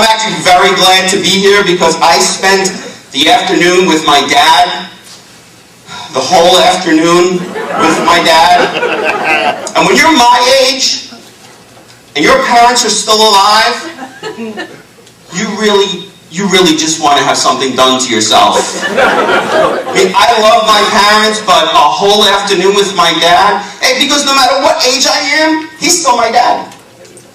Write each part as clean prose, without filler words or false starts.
I'm actually very glad to be here because I spent the afternoon with my dad, the whole afternoon with my dad. And when you're my age and your parents are still alive, you really just want to have something done to yourself. I mean, I love my parents, but a whole afternoon with my dad, hey, because no matter what age I am, he's still my dad.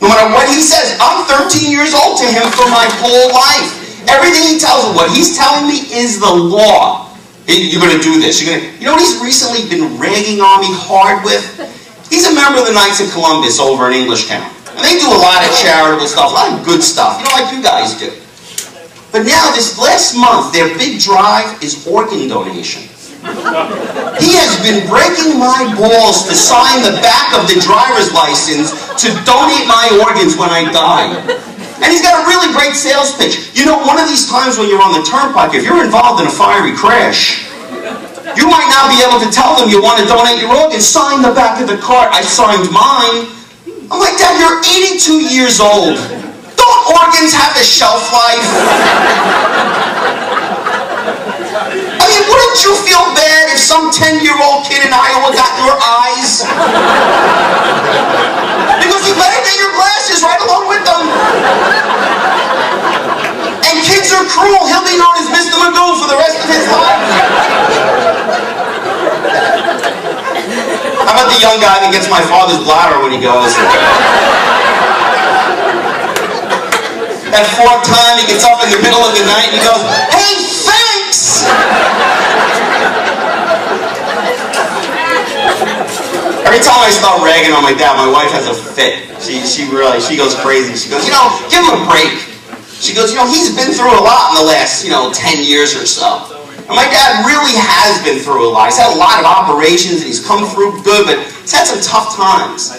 No matter what he says, I'm 13 years old to him for my whole life. Everything he tells me, what he's telling me is the law. You're going to do this. You know what he's recently been ragging on me hard with? He's a member of the Knights of Columbus over in Englishtown. And they do a lot of charitable stuff, a lot of good stuff, like you guys do. But now, this last month, their big drive is organ donation. He has been breaking my balls to sign the back of the driver's license to donate my organs when I die. And he's got a really great sales pitch. You know, one of these times when you're on the turnpike, if you're involved in a fiery crash, you might not be able to tell them you want to donate your organs. Sign the back of the card. I signed mine. I'm like, Dad, you're 82 years old. Don't organs have a shelf life? I mean, wouldn't you feel bad if some 10-year-old kid in Iowa got your eyes? Because you better get your glasses right along with them. And kids are cruel. He'll be known as Mr. Magoo for the rest of his life. How about the young guy that gets my father's bladder when he goes? That fourth time he gets up in the middle of the night and he goes, "Hey, thanks!" Every time I start ragging on my dad, my wife has a fit. She goes crazy. She goes, give him a break. She goes, he's been through a lot in the last, 10 years or so. And my dad really has been through a lot. He's had a lot of operations and he's come through good, but he's had some tough times.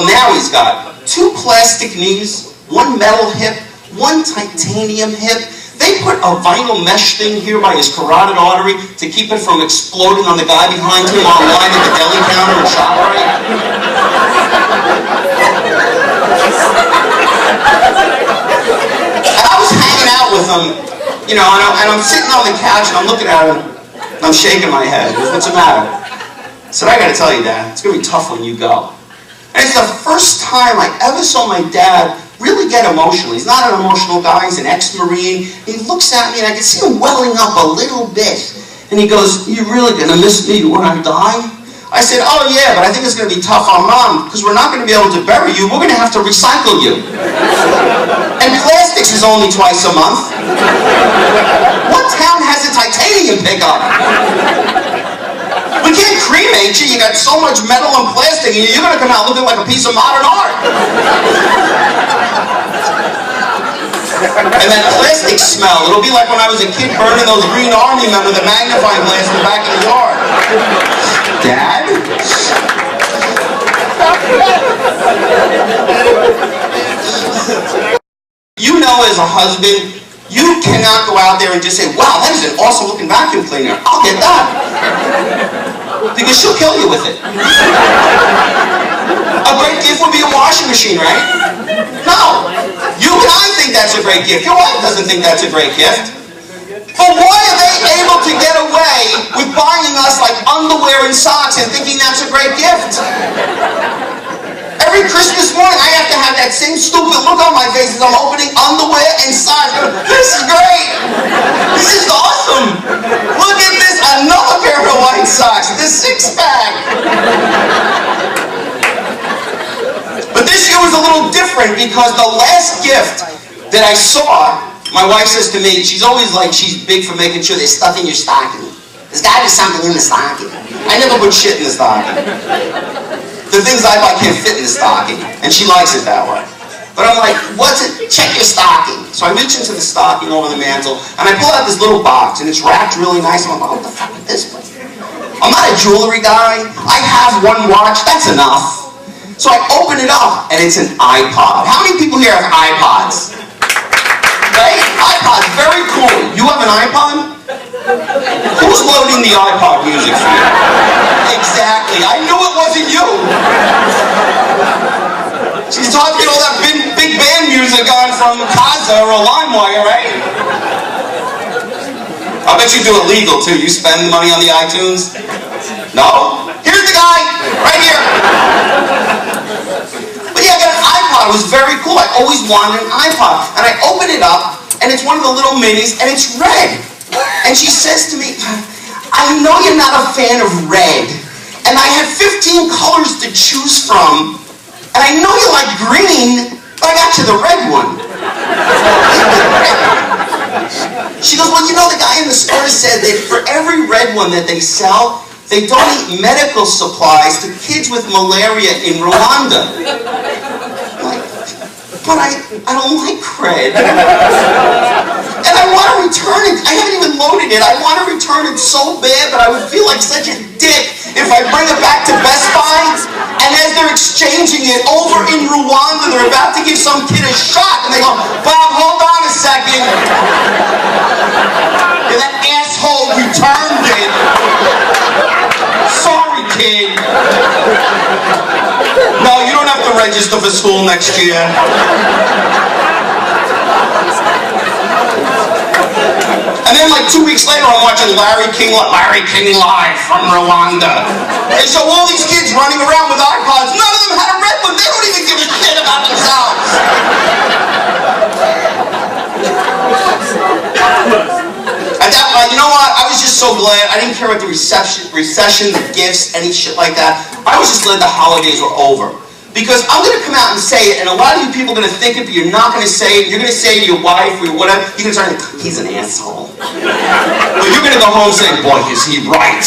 Now he's got 2 plastic knees, 1 metal hip, 1 titanium hip. They put a vinyl mesh thing here by his carotid artery to keep it from exploding on the guy behind him online at the deli counter in ShopRite. And I was hanging out with him, and I'm sitting on the couch and I'm looking at him and I'm shaking my head. He goes, "What's the matter?" I said, "I got to tell you, Dad, it's going to be tough when you go." And it's the first time I ever saw my dad really get emotional. He's not an emotional guy. He's an ex-Marine. He looks at me, and I can see him welling up a little bit. And he goes, "You really going to miss me when I die?" I said, "Oh, yeah, but I think it's going to be tough on Mom, because we're not going to be able to bury you. We're going to have to recycle you. And plastics is only twice a month. What town has a titanium pickup? We can't cremate you. You got so much metal and plastic, and you're going to come out looking like a piece of modern art." And that plastic smell, it'll be like when I was a kid burning those Green Army men with a magnifying glass in the back of the yard. Dad? As a husband, you cannot go out there and just say, "Wow, that is an awesome looking vacuum cleaner. I'll get that." Because she'll kill you with it. A great gift would be a washing machine, right? No. You and I think that's a great gift. Your wife doesn't think that's a great gift. But why are they able to get away with buying us like underwear and socks and thinking that's a great gift? Every Christmas morning I have to have that same stupid look on my face as I'm opening underwear and socks. This is great. This is awesome. Look at this, another pair of white socks. This 6-pack. But this year was a little different because the last gift that I saw, my wife says to me, she's always like, she's big for making sure there's stuff in your stocking. There's got to be something in the stocking. I never put shit in the stocking. The things I buy can't fit in the stocking, and she likes it that way. But I'm like, what's it? Check your stocking. So I reach into the stocking over the mantle, and I pull out this little box, and it's wrapped really nice. I'm like, what the fuck is this place? I'm not a jewelry guy. I have one watch. That's enough. So I open it up, and it's an iPod. How many people here have iPods? Right? iPod's very cool. You have an iPod? Who's loading the iPod music for you? Exactly. I knew it wasn't you. She's talking all that big band music from Kaza or LimeWire, right? I bet you do it legal too. You spend the money on the iTunes? No? Here's the guy, right here. But yeah, I got an iPod. It was very cool. I always wanted an iPod. And I open it up, and it's one of the little minis, and it's red. And she says to me, I know you're not a fan of red, and I have 15 colors to choose from, and I know you like green, but I got you the red one. She goes, well, you know, the guy in the store said that for every red one that they sell, they donate medical supplies to kids with malaria in Rwanda. I'm like, but I don't like red. And I want to return it. I haven't even loaded it. I want to return it so bad, but I would feel like such a dick if I bring it back to Best Buy, and as they're exchanging it over in Rwanda, they're about to give some kid a shot, and they go, Bob, hold on a second. And that asshole returned it. Sorry, kid. No, you don't have to register for school next year. And then like 2 weeks later, I'm watching Larry King Live from Rwanda. They show all these kids running around with iPods. None of them had a red one. They don't even give a shit about themselves. And that, you know what? I was just so glad. I didn't care about the recession, the gifts, any shit like that. I was just glad the holidays were over. Because I'm going to come out and say it, and a lot of you people are going to think it, but you're not going to say it. You're going to say to your wife or whatever, you're going to start, he's an asshole. But you're going to go home saying, boy, is he right.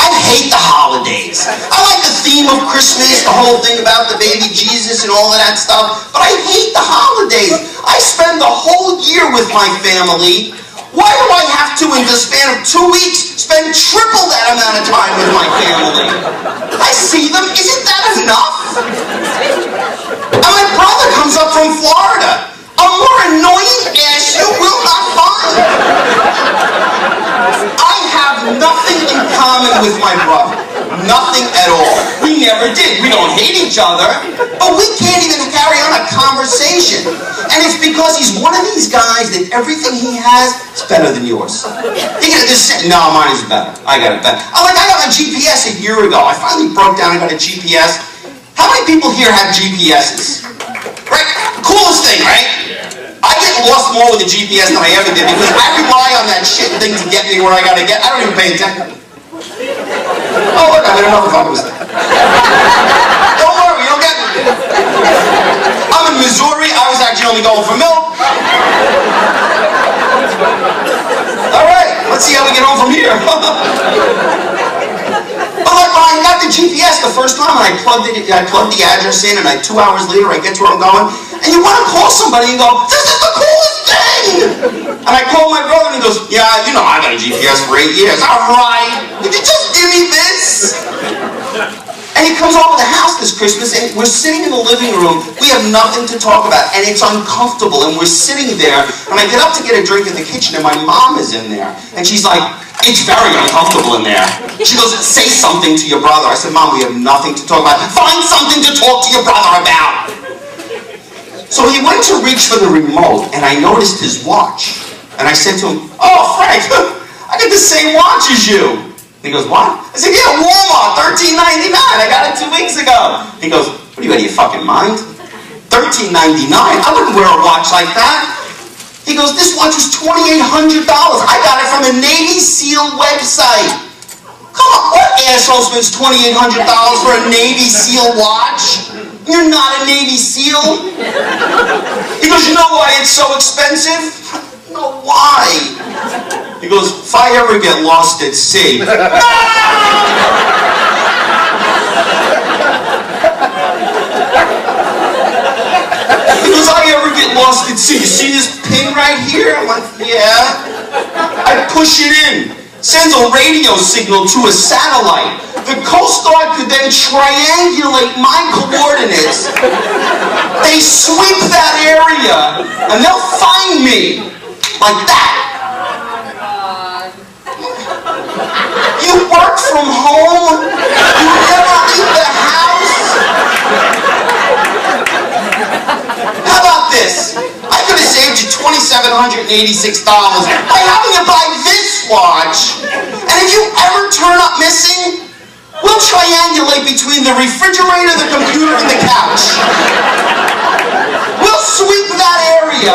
I hate the holidays. I like the theme of Christmas, the whole thing about the baby Jesus and all of that stuff, but I hate the holidays. I spend the whole year with my family. Why do I have to, in the span of 2 weeks, spend triple that amount of time with my family? I see them. Isn't that enough? And my brother comes up from Florida. A more annoying ass you will not find. I have nothing in common with my brother. Nothing at all. We never did. We don't hate each other, but we can't even carry on a conversation. And it's because he's one of these guys that everything he has is better than yours. He can just say, no, mine is better. I got it better. I got my GPS a year ago. I finally broke down and got a GPS. How many people here have GPSs? Right? Coolest thing, right? I get lost more with a GPS than I ever did because I rely on that shit thing to get me where I gotta get. I don't even pay attention. Oh, look, I didn't know the fuck was there. Don't worry, you don't get me. I'm in Missouri. I was actually only going for milk. All right, let's see how we get home from here. But like when I got the GPS the first time, and I plugged the address in, and 2 hours later I get to where I'm going, and you want to call somebody and go, this is the coolest thing! And I called my brother and he goes, yeah, you know I got a GPS for 8 years. All right, would you just give me this? And he comes over to the house this Christmas, and we're sitting in the living room. We have nothing to talk about, and it's uncomfortable, and we're sitting there, and I get up to get a drink in the kitchen, and my mom is in there, and she's like, it's very uncomfortable in there. She goes, say something to your brother. I said, Mom, we have nothing to talk about. Find something to talk to your brother about. So he went to reach for the remote, and I noticed his watch. And I said to him, oh, Frank, I got the same watch as you. He goes, what? I said, yeah, Walmart, $13.99. I got it 2 weeks ago. He goes, what are you out of your fucking mind? $13.99? I wouldn't wear a watch like that. He goes, this watch was $2,800. I got it from a Navy SEAL website. Come on, what asshole spends $2,800 for a Navy SEAL watch? You're not a Navy SEAL. He goes, you know why it's so expensive? No, why? He goes, if I ever get lost at sea. Because I ever get lost at sea. You see this pin right here? I'm like, yeah. I push it in. Sends a radio signal to a satellite. The Coast Guard could then triangulate my coordinates. They sweep that area, and they'll find me. Like that. You work from home? You never leave the house? How about this? $786 by having you buy this watch. And if you ever turn up missing, we'll triangulate between the refrigerator, the computer, and the couch. We'll sweep that area,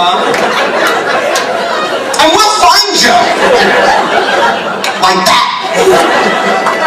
and we'll find you. Like that.